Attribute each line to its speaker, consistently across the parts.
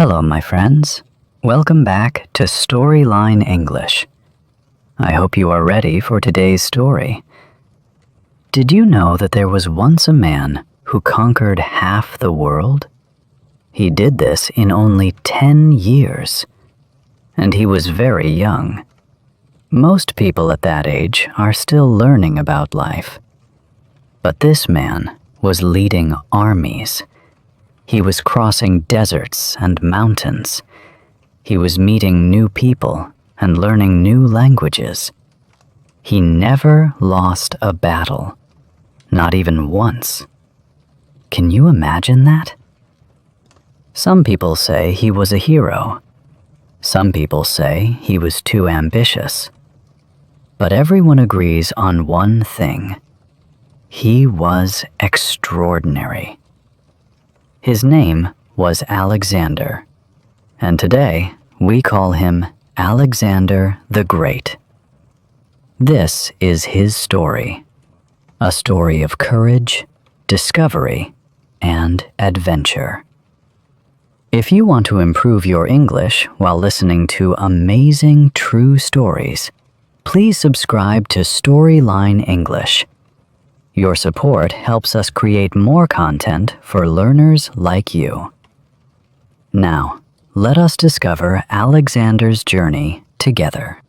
Speaker 1: Hello, my friends. Welcome back to Storyline English. I hope you are ready for today's story. Did you know that there was once a man who conquered half the world? He did this in only 10 years, and he was very young. Most people at that age are still learning about life. But this man was leading armies. He was crossing deserts and mountains. He was meeting new people and learning new languages. He never lost a battle, not even once. Can you imagine that? Some people say he was a hero. Some people say he was too ambitious. But everyone agrees on one thing. He was extraordinary. His name was Alexander, and today we call him Alexander the Great. This is his story, a story of courage, discovery, and adventure. If you want to improve your English while listening to amazing true stories, please subscribe to Storyline English. Your support helps us create more content for learners like you. Now, let us discover Alexander's journey together.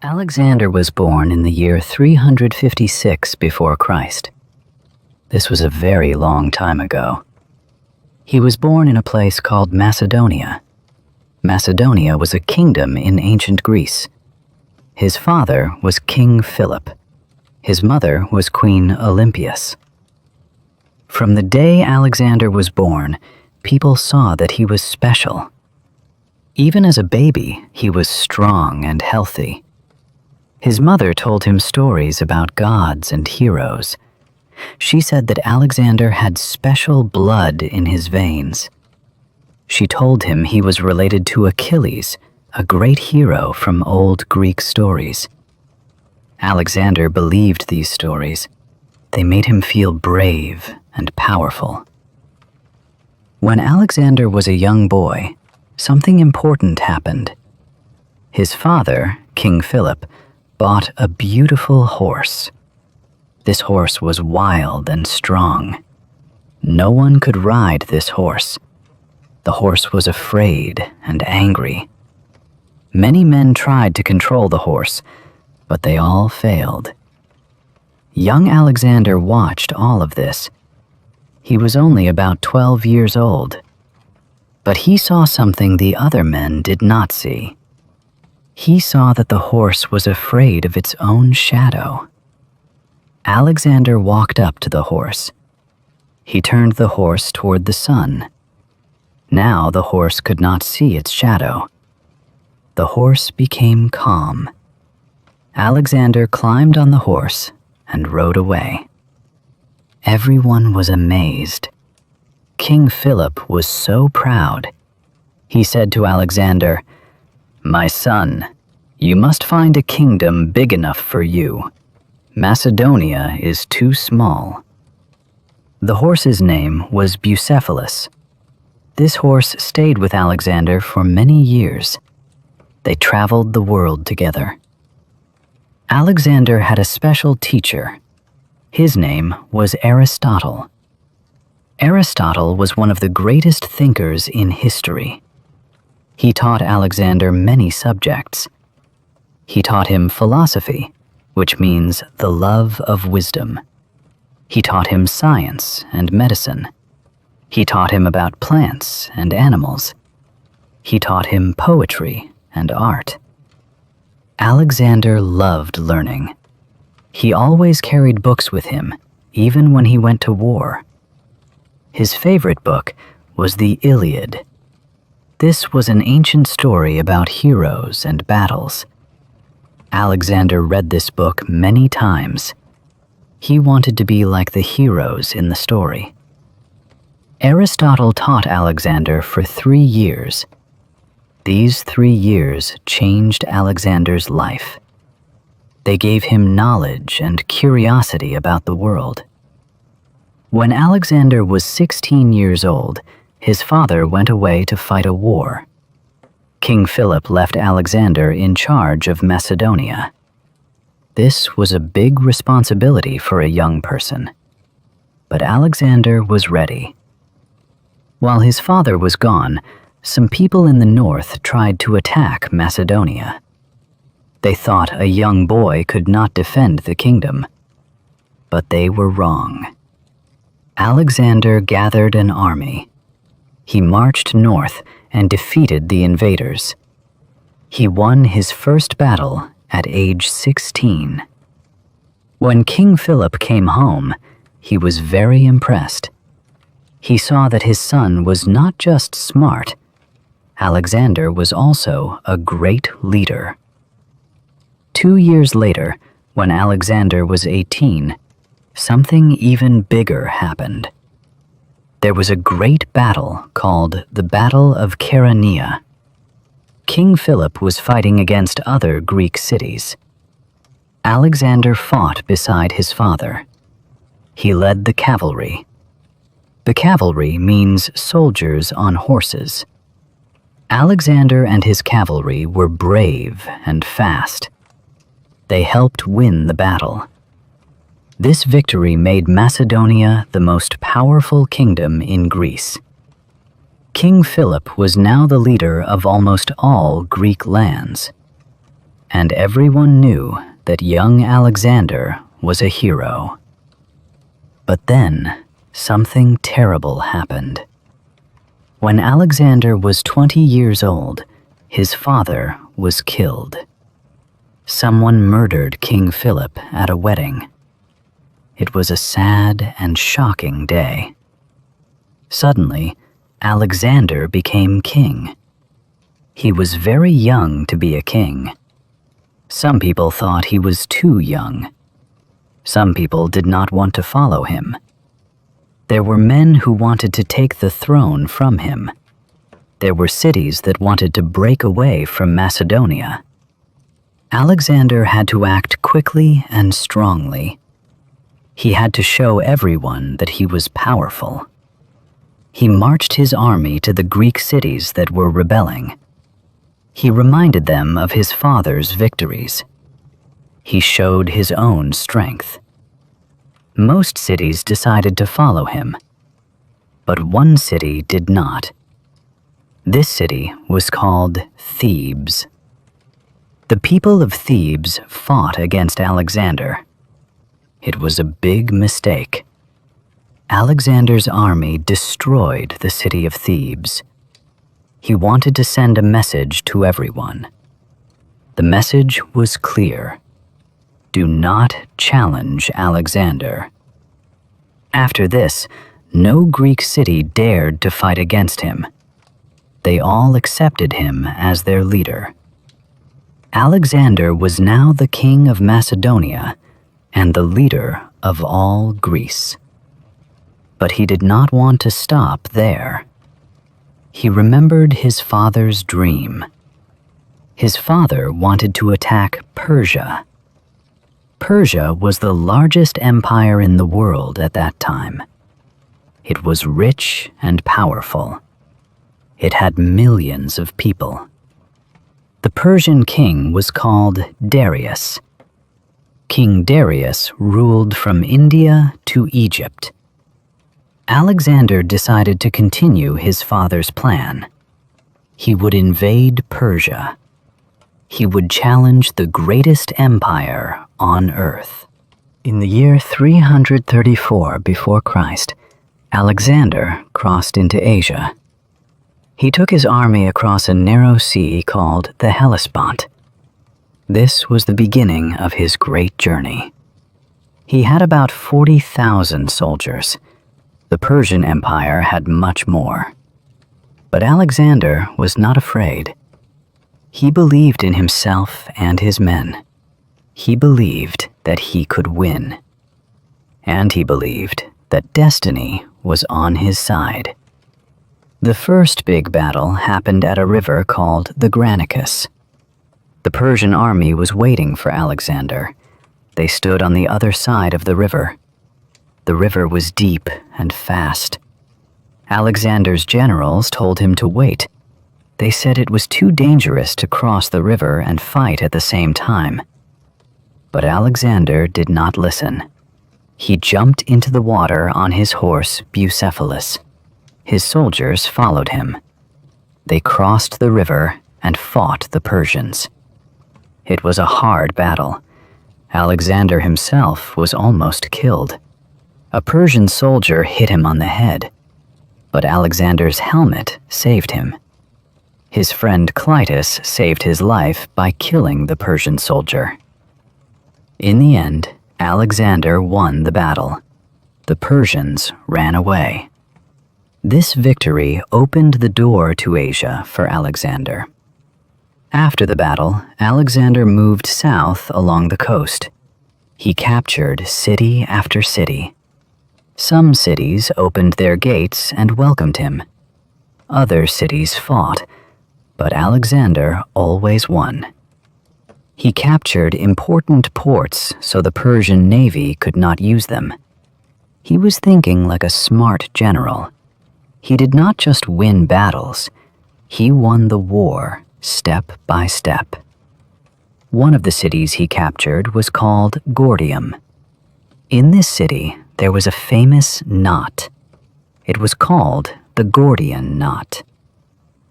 Speaker 1: Alexander was born in the year 356 before Christ. This was a very long time ago. He was born in a place called Macedonia. Macedonia was a kingdom in ancient Greece. His father was King Philip. His mother was Queen Olympias. From the day Alexander was born, people saw that he was special. Even as a baby, he was strong and healthy. His mother told him stories about gods and heroes. She said that Alexander had special blood in his veins. She told him he was related to Achilles, a great hero from old Greek stories. Alexander believed these stories. They made him feel brave and powerful. When Alexander was a young boy, something important happened. His father, King Philip, bought a beautiful horse. This horse was wild and strong. No one could ride this horse. The horse was afraid and angry. Many men tried to control the horse, but they all failed. Young Alexander watched all of this. He was only about 12 years old. But he saw something the other men did not see. He saw that the horse was afraid of its own shadow. Alexander walked up to the horse. He turned the horse toward the sun. Now the horse could not see its shadow. The horse became calm. Alexander climbed on the horse and rode away. Everyone was amazed. King Philip was so proud. He said to Alexander, "My son, you must find a kingdom big enough for you. Macedonia is too small." The horse's name was Bucephalus. This horse stayed with Alexander for many years. They traveled the world together. Alexander had a special teacher. His name was Aristotle. Aristotle was one of the greatest thinkers in history. He taught Alexander many subjects. He taught him philosophy, which means the love of wisdom. He taught him science and medicine. He taught him about plants and animals. He taught him poetry and art. Alexander loved learning. He always carried books with him, even when he went to war. His favorite book was the Iliad. This was an ancient story about heroes and battles. Alexander read this book many times. He wanted to be like the heroes in the story. Aristotle taught Alexander for 3 years. These 3 years changed Alexander's life. They gave him knowledge and curiosity about the world. When Alexander was 16 years old, his father went away to fight a war. King Philip left Alexander in charge of Macedonia. This was a big responsibility for a young person. But Alexander was ready. While his father was gone, some people in the north tried to attack Macedonia. They thought a young boy could not defend the kingdom. But they were wrong. Alexander gathered an army. He marched north and defeated the invaders. He won his first battle at age 16. When King Philip came home, he was very impressed. He saw that his son was not just smart. Alexander was also a great leader. 2 years later, when Alexander was 18, something even bigger happened. There was a great battle called the Battle of Chaeronea. King Philip was fighting against other Greek cities. Alexander fought beside his father. He led the cavalry. The cavalry means soldiers on horses. Alexander and his cavalry were brave and fast. They helped win the battle. This victory made Macedonia the most powerful kingdom in Greece. King Philip was now the leader of almost all Greek lands, and everyone knew that young Alexander was a hero. But then, something terrible happened. When Alexander was 20 years old, his father was killed. Someone murdered King Philip at a wedding. It was a sad and shocking day. Suddenly, Alexander became king. He was very young to be a king. Some people thought he was too young. Some people did not want to follow him. There were men who wanted to take the throne from him. There were cities that wanted to break away from Macedonia. Alexander had to act quickly and strongly. He had to show everyone that he was powerful. He marched his army to the Greek cities that were rebelling. He reminded them of his father's victories. He showed his own strength. Most cities decided to follow him, but one city did not. This city was called Thebes. The people of Thebes fought against Alexander. It was a big mistake. Alexander's army destroyed the city of Thebes. He wanted to send a message to everyone. The message was clear. Do not challenge Alexander. After this, no Greek city dared to fight against him. They all accepted him as their leader. Alexander was now the king of Macedonia and the leader of all Greece. But he did not want to stop there. He remembered his father's dream. His father wanted to attack Persia. Persia was the largest empire in the world at that time. It was rich and powerful. It had millions of people. The Persian king was called Darius. King Darius ruled from India to Egypt. Alexander decided to continue his father's plan. He would invade Persia. He would challenge the greatest empire on earth. In the year 334 before Christ, Alexander crossed into Asia. He took his army across a narrow sea called the Hellespont. This was the beginning of his great journey. He had about 40,000 soldiers. The Persian Empire had much more. But Alexander was not afraid. He believed in himself and his men. He believed that he could win. And he believed that destiny was on his side. The first big battle happened at a river called the Granicus. The Persian army was waiting for Alexander. They stood on the other side of the river. The river was deep and fast. Alexander's generals told him to wait. They said it was too dangerous to cross the river and fight at the same time. But Alexander did not listen. He jumped into the water on his horse Bucephalus. His soldiers followed him. They crossed the river and fought the Persians. It was a hard battle. Alexander himself was almost killed. A Persian soldier hit him on the head, but Alexander's helmet saved him. His friend Clytus saved his life by killing the Persian soldier. In the end, Alexander won the battle. The Persians ran away. This victory opened the door to Asia for Alexander. After the battle, Alexander moved south along the coast. He captured city after city. Some cities opened their gates and welcomed him. Other cities fought, but Alexander always won. He captured important ports so the Persian navy could not use them. He was thinking like a smart general. He did not just win battles, he won the war step by step. One of the cities he captured was called Gordium. In this city, there was a famous knot. It was called the Gordian knot.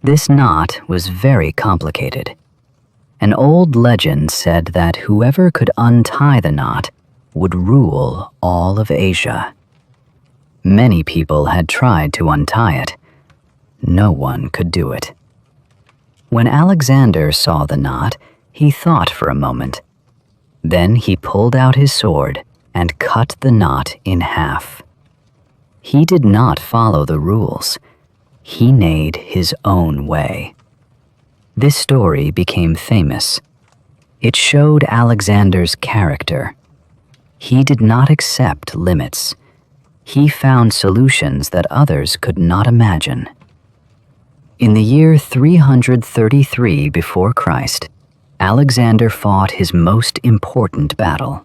Speaker 1: This knot was very complicated. An old legend said that whoever could untie the knot would rule all of Asia. Many people had tried to untie it. No one could do it. When Alexander saw the knot, he thought for a moment. Then he pulled out his sword and cut the knot in half. He did not follow the rules. He made his own way. This story became famous. It showed Alexander's character. He did not accept limits. He found solutions that others could not imagine. In the year 333 before Christ, Alexander fought his most important battle.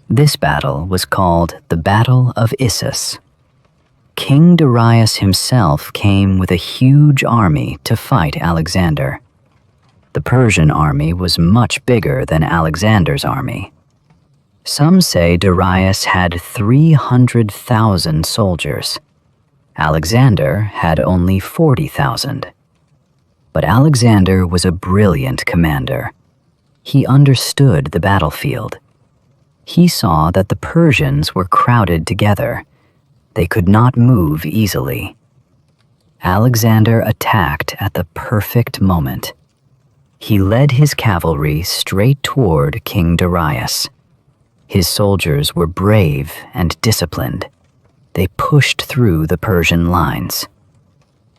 Speaker 1: This battle was called the Battle of Issus. King Darius himself came with a huge army to fight Alexander. The Persian army was much bigger than Alexander's army. Some say Darius had 300,000 soldiers. Alexander had only 40,000. But Alexander was a brilliant commander. He understood the battlefield. He saw that the Persians were crowded together. They could not move easily. Alexander attacked at the perfect moment. He led his cavalry straight toward King Darius. His soldiers were brave and disciplined. They pushed through the Persian lines.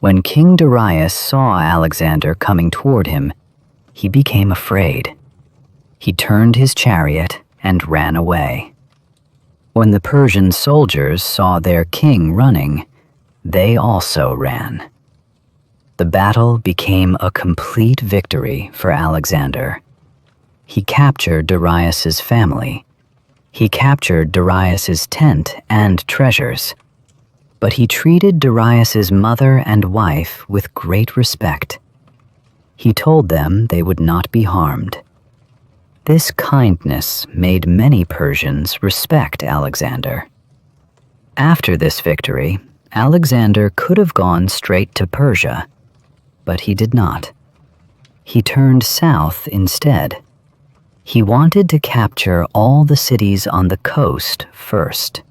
Speaker 1: When King Darius saw Alexander coming toward him, he became afraid. He turned his chariot and ran away. When the Persian soldiers saw their king running, they also ran. The battle became a complete victory for Alexander. He captured Darius's family. He captured Darius's tent and treasures. But he treated Darius's mother and wife with great respect. He told them they would not be harmed. This kindness made many Persians respect Alexander. After this victory, Alexander could have gone straight to Persia, but he did not. He turned south instead. He wanted to capture all the cities on the coast first.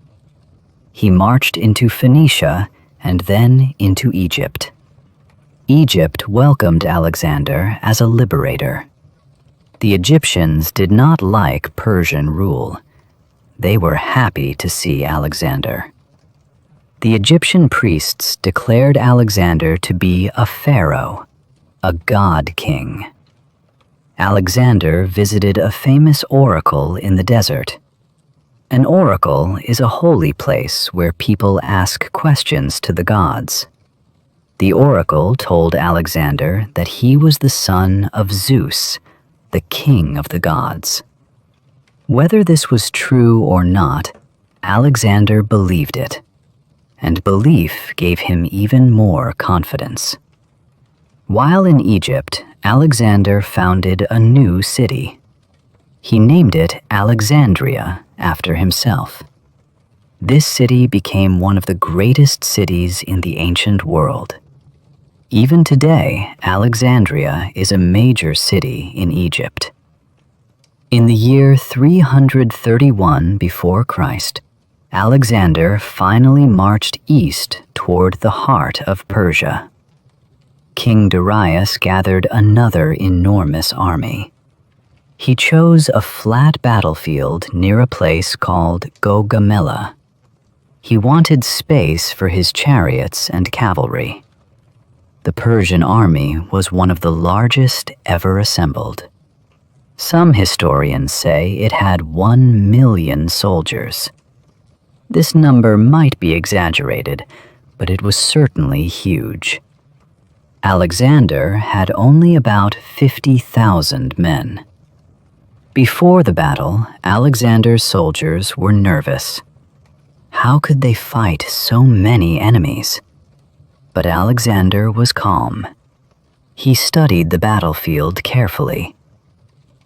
Speaker 1: He marched into Phoenicia and then into Egypt. Egypt welcomed Alexander as a liberator. The Egyptians did not like Persian rule. They were happy to see Alexander. The Egyptian priests declared Alexander to be a pharaoh, a god king. Alexander visited a famous oracle in the desert. An oracle is a holy place where people ask questions to the gods. The oracle told Alexander that he was the son of Zeus, the king of the gods. Whether this was true or not, Alexander believed it. and belief gave him even more confidence. While in Egypt, Alexander founded a new city. He named it Alexandria after himself. This city became one of the greatest cities in the ancient world. Even today, Alexandria is a major city in Egypt. In the year 331 before Christ, Alexander finally marched east toward the heart of Persia. King Darius gathered another enormous army. He chose a flat battlefield near a place called Gaugamela. He wanted space for his chariots and cavalry. The Persian army was one of the largest ever assembled. Some historians say it had 1 million soldiers. This number might be exaggerated, but it was certainly huge. Alexander had only about 50,000 men. Before the battle, Alexander's soldiers were nervous. How could they fight so many enemies? But Alexander was calm. He studied the battlefield carefully.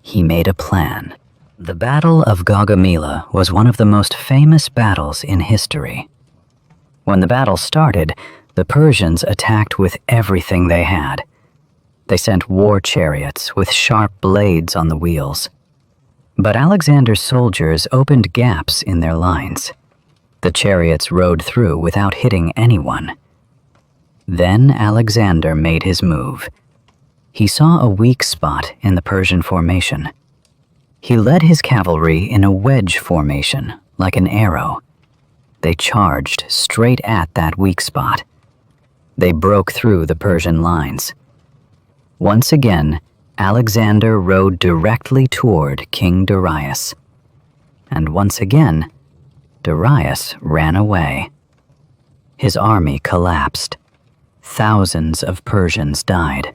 Speaker 1: He made a plan. The Battle of Gaugamela was one of the most famous battles in history. When the battle started, the Persians attacked with everything they had. They sent war chariots with sharp blades on the wheels. But Alexander's soldiers opened gaps in their lines. The chariots rode through without hitting anyone. Then Alexander made his move. He saw a weak spot in the Persian formation. He led his cavalry in a wedge formation, like an arrow. They charged straight at that weak spot. They broke through the Persian lines. Once again, Alexander rode directly toward King Darius. And once again, Darius ran away. His army collapsed. Thousands of Persians died.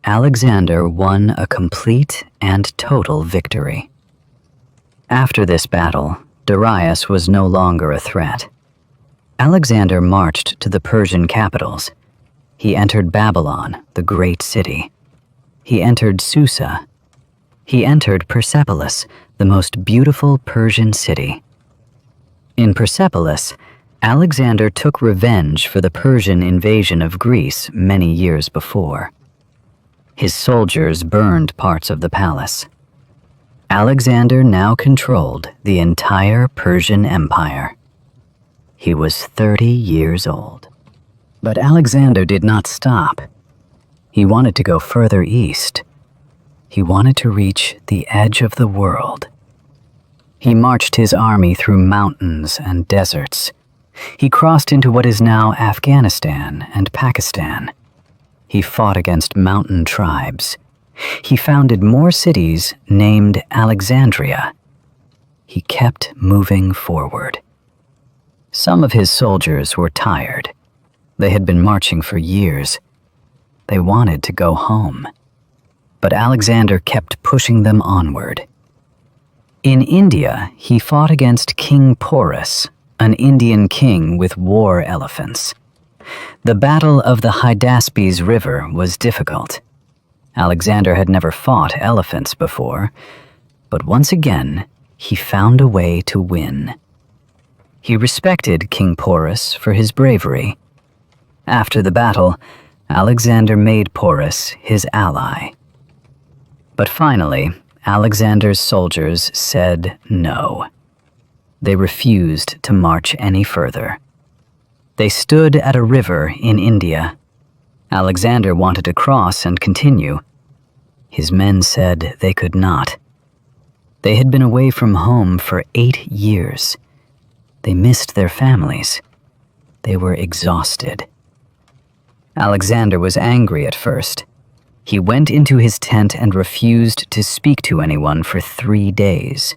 Speaker 1: Alexander won a complete and total victory. After this battle, Darius was no longer a threat. Alexander marched to the Persian capitals. He entered Babylon, the great city. He entered Susa. He entered Persepolis, the most beautiful Persian city. In Persepolis, Alexander took revenge for the Persian invasion of Greece many years before. His soldiers burned parts of the palace. Alexander now controlled the entire Persian Empire. He was 30 years old. But Alexander did not stop. He wanted to go further east. He wanted to reach the edge of the world. He marched his army through mountains and deserts. He crossed into what is now Afghanistan and Pakistan. He fought against mountain tribes. He founded more cities named Alexandria. He kept moving forward. Some of his soldiers were tired. They had been marching for years. They wanted to go home. But Alexander kept pushing them onward. In India, he fought against King Porus, an Indian king with war elephants. The Battle of the Hydaspes River was difficult. Alexander had never fought elephants before, but once again, he found a way to win. He respected King Porus for his bravery. After the battle, Alexander made Porus his ally. But finally, Alexander's soldiers said no. They refused to march any further. They stood at a river in India. Alexander wanted to cross and continue. His men said they could not. They had been away from home for 8 years. They missed their families. They were exhausted. Alexander was angry at first. He went into his tent and refused to speak to anyone for 3 days.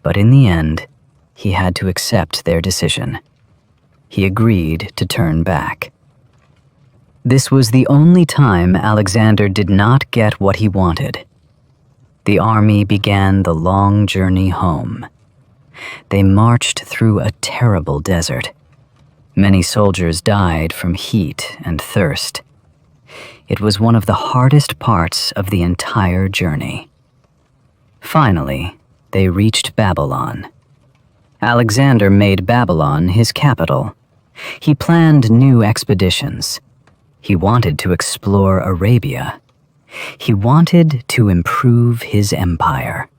Speaker 1: But in the end, he had to accept their decision. He agreed to turn back. This was the only time Alexander did not get what he wanted. The army began the long journey home. They marched through a terrible desert. Many soldiers died from heat and thirst. It was one of the hardest parts of the entire journey. Finally, they reached Babylon. Alexander made Babylon his capital. He planned new expeditions. He wanted to explore Arabia. He wanted to improve his empire.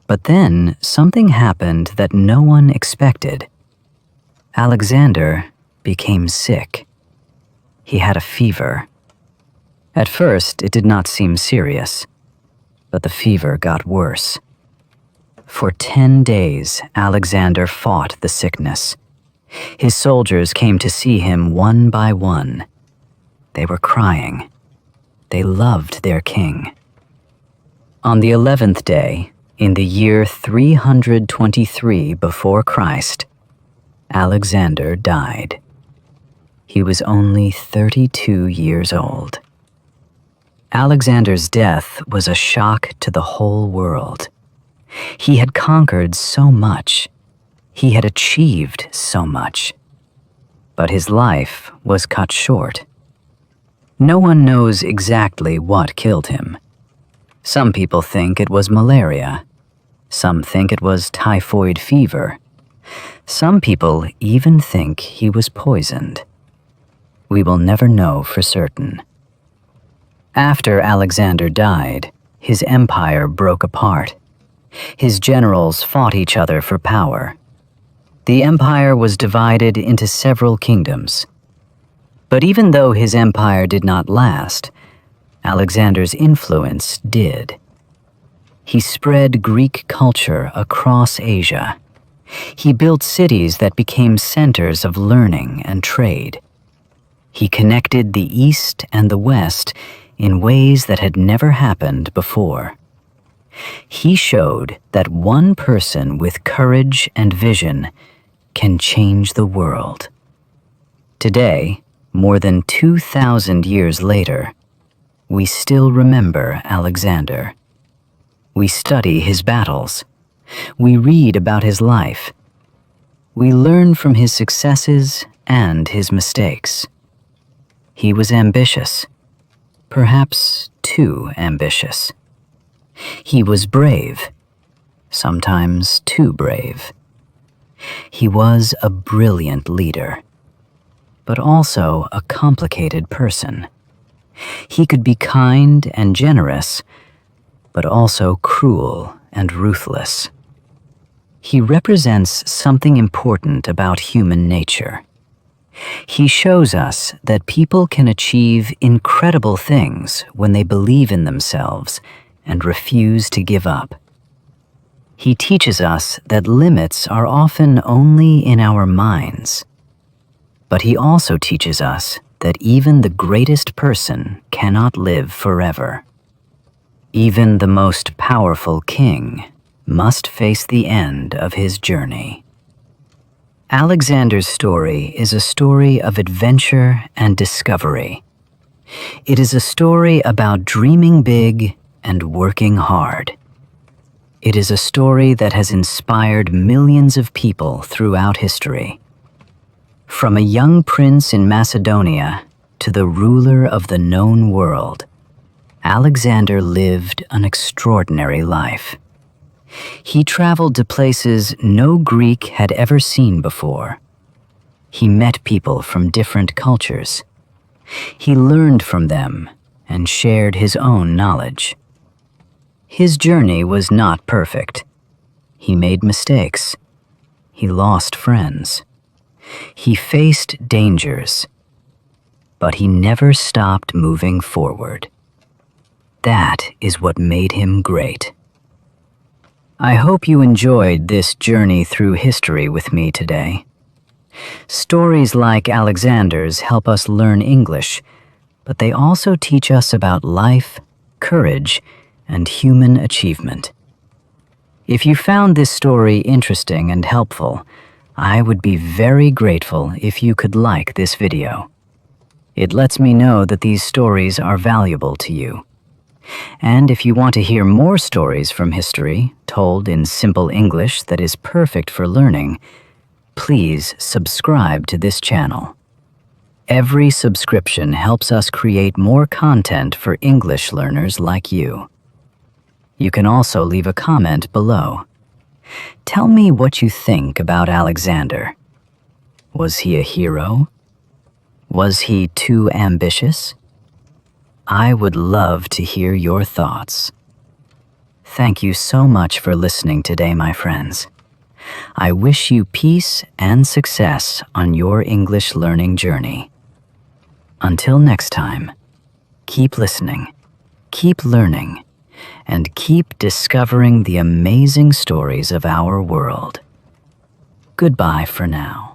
Speaker 1: But then something happened that no one expected. Alexander became sick. He had a fever. At first, it did not seem serious, but the fever got worse. For 10 days, Alexander fought the sickness. His soldiers came to see him one by one. They were crying. They loved their king. On the 11th day, in the year 323 before Christ, Alexander died. He was only 32 years old. Alexander's death was a shock to the whole world. He had conquered so much. He had achieved so much. But his life was cut short. No one knows exactly what killed him. Some people think it was malaria. Some think it was typhoid fever. Some people even think he was poisoned. We will never know for certain. After Alexander died, his empire broke apart. His generals fought each other for power. The empire was divided into several kingdoms. But even though his empire did not last, Alexander's influence did. He spread Greek culture across Asia. He built cities that became centers of learning and trade. He connected the East and the West in ways that had never happened before. He showed that one person with courage and vision can change the world. Today, more than 2,000 years later, we still remember Alexander. We study his battles. We read about his life. We learn from his successes and his mistakes. He was ambitious, perhaps too ambitious. He was brave, sometimes too brave. He was a brilliant leader, but also a complicated person. He could be kind and generous, but also cruel and ruthless. He represents something important about human nature. He shows us that people can achieve incredible things when they believe in themselves and refuse to give up. He teaches us that limits are often only in our minds. But he also teaches us that even the greatest person cannot live forever. Even the most powerful king must face the end of his journey. Alexander's story is a story of adventure and discovery. It is a story about dreaming big and working hard. It is a story that has inspired millions of people throughout history. From a young prince in Macedonia to the ruler of the known world, Alexander lived an extraordinary life. He traveled to places no Greek had ever seen before. He met people from different cultures. He learned from them and shared his own knowledge. His journey was not perfect. He made mistakes. He lost friends. He faced dangers. But he never stopped moving forward. That is what made him great. I hope you enjoyed this journey through history with me today. Stories like Alexander's help us learn English, but they also teach us about life, courage, and human achievement. If you found this story interesting and helpful, I would be very grateful if you could like this video. It lets me know that these stories are valuable to you. And if you want to hear more stories from history, told in simple English that is perfect for learning, please subscribe to this channel. Every subscription helps us create more content for English learners like you. You can also leave a comment below. Tell me what you think about Alexander. Was he a hero? Was he too ambitious? I would love to hear your thoughts. Thank you so much for listening today, my friends. I wish you peace and success on your English learning journey. Until next time, keep listening, keep learning, and keep discovering the amazing stories of our world. Goodbye for now.